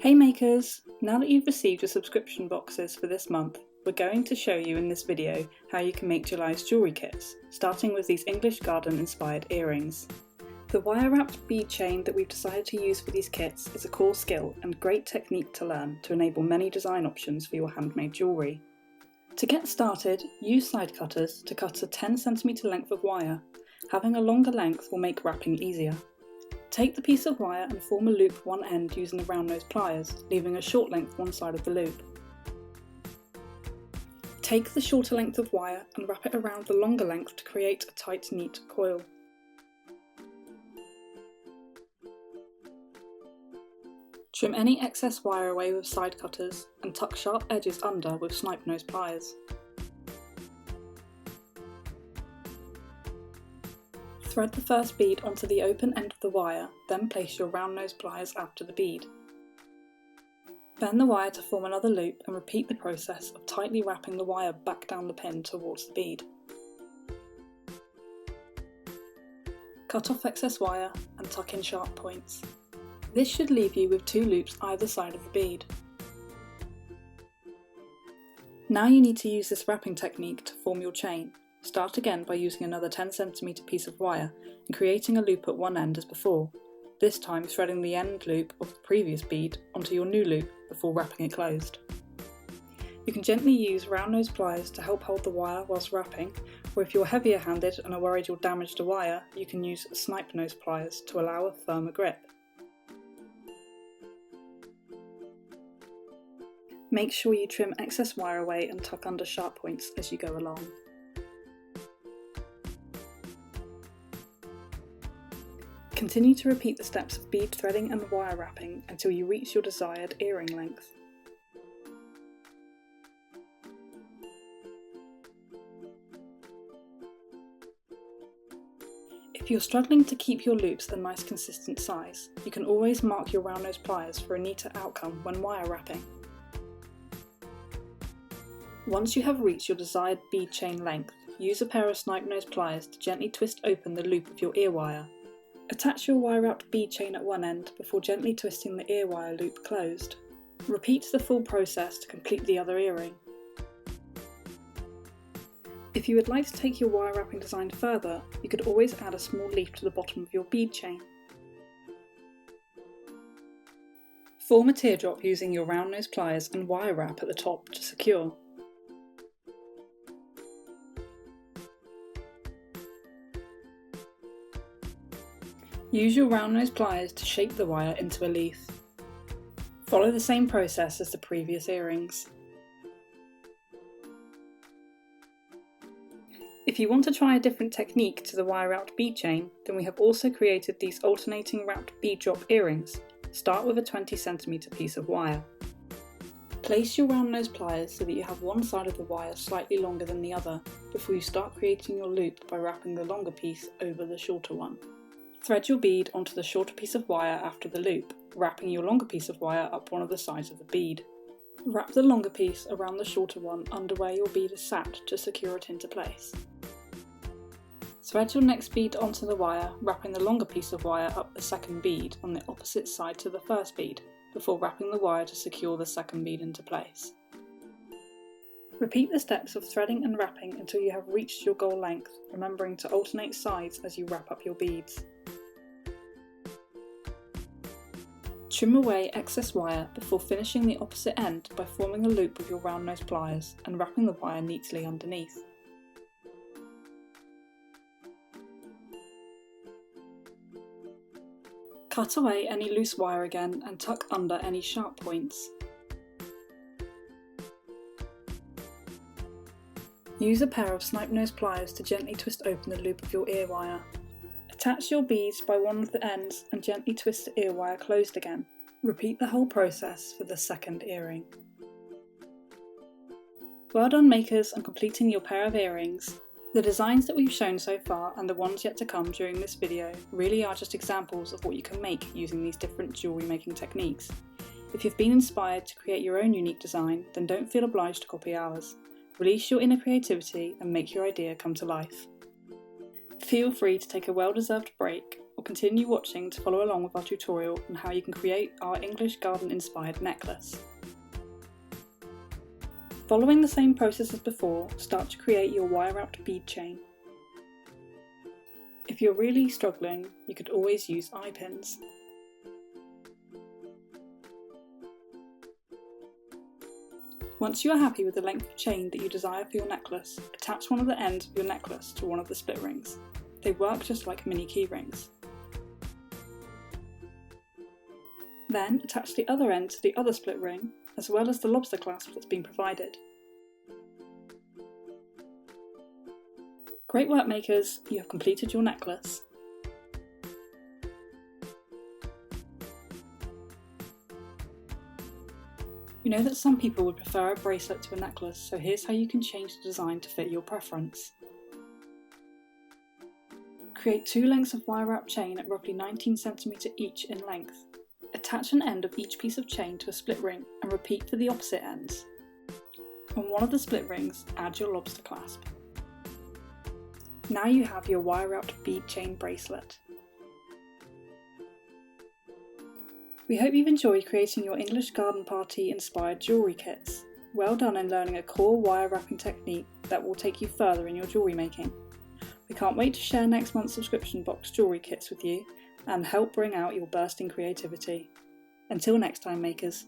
Hey makers! Now that you've received your subscription boxes for this month, we're going to show you in this video how you can make July's jewellery kits, starting with these English garden inspired earrings. The wire wrapped bead chain that we've decided to use for these kits is a core skill and great technique to learn to enable many design options for your handmade jewellery. To get started, use side cutters to cut a 10cm length of wire. Having a longer length will make wrapping easier. Take the piece of wire and form a loop one end using the round nose pliers, leaving a short length one side of the loop. Take the shorter length of wire and wrap it around the longer length to create a tight, neat coil. Trim any excess wire away with side cutters and tuck sharp edges under with snipe nose pliers. Thread the first bead onto the open end of the wire, then place your round nose pliers after the bead. Bend the wire to form another loop and repeat the process of tightly wrapping the wire back down the pin towards the bead. Cut off excess wire and tuck in sharp points. This should leave you with 2 loops either side of the bead. Now you need to use this wrapping technique to form your chain. Start again by using another 10cm piece of wire and creating a loop at one end as before, this time threading the end loop of the previous bead onto your new loop before wrapping it closed. You can gently use round nose pliers to help hold the wire whilst wrapping, or if you're heavier handed and are worried you'll damage the wire, you can use snipe nose pliers to allow a firmer grip. Make sure you trim excess wire away and tuck under sharp points as you go along. Continue to repeat the steps of bead threading and wire wrapping until you reach your desired earring length. If you're struggling to keep your loops a nice consistent size, you can always mark your round nose pliers for a neater outcome when wire wrapping. Once you have reached your desired bead chain length, use a pair of snipe nose pliers to gently twist open the loop of your ear wire. Attach your wire wrapped bead chain at one end before gently twisting the ear wire loop closed. Repeat the full process to complete the other earring. If you would like to take your wire wrapping design further, you could always add a small leaf to the bottom of your bead chain. Form a teardrop using your round nose pliers and wire wrap at the top to secure. Use your round nose pliers to shape the wire into a leaf. Follow the same process as the previous earrings. If you want to try a different technique to the wire wrapped bead chain, then we have also created these alternating wrapped bead drop earrings. Start with a 20cm piece of wire. Place your round nose pliers so that you have one side of the wire slightly longer than the other before you start creating your loop by wrapping the longer piece over the shorter one. Thread your bead onto the shorter piece of wire after the loop, wrapping your longer piece of wire up one of the sides of the bead. Wrap the longer piece around the shorter one under where your bead is sat to secure it into place. Thread your next bead onto the wire, wrapping the longer piece of wire up the second bead on the opposite side to the first bead, before wrapping the wire to secure the second bead into place. Repeat the steps of threading and wrapping until you have reached your goal length, remembering to alternate sides as you wrap up your beads. Trim away excess wire before finishing the opposite end by forming a loop with your round nose pliers and wrapping the wire neatly underneath. Cut away any loose wire again and tuck under any sharp points. Use a pair of snipe nose pliers to gently twist open the loop of your ear wire. Attach your beads by one of the ends and gently twist the ear wire closed again. Repeat the whole process for the second earring. Well done makers on completing your pair of earrings. The designs that we've shown so far and the ones yet to come during this video really are just examples of what you can make using these different jewellery making techniques. If you've been inspired to create your own unique design, then don't feel obliged to copy ours. Release your inner creativity and make your idea come to life. Feel free to take a well-deserved break or continue watching to follow along with our tutorial on how you can create our English garden inspired necklace. Following the same process as before, start to create your wire wrapped bead chain. If you're really struggling, you could always use eye pins. Once you are happy with the length of chain that you desire for your necklace, attach one of the ends of your necklace to one of the split rings. They work just like mini key rings. Then attach the other end to the other split ring, as well as the lobster clasp that's been provided. Great work, makers! You have completed your necklace. You know that some people would prefer a bracelet to a necklace, so here's how you can change the design to fit your preference. Create 2 lengths of wire wrap chain at roughly 19 cm each in length. Attach an end of each piece of chain to a split ring and repeat for the opposite ends. On one of the split rings, add your lobster clasp. Now you have your wire wrapped bead chain bracelet. We hope you've enjoyed creating your English garden party inspired jewellery kits. Well done in learning a core wire wrapping technique that will take you further in your jewellery making. We can't wait to share next month's subscription box jewellery kits with you and help bring out your bursting creativity. Until next time, makers.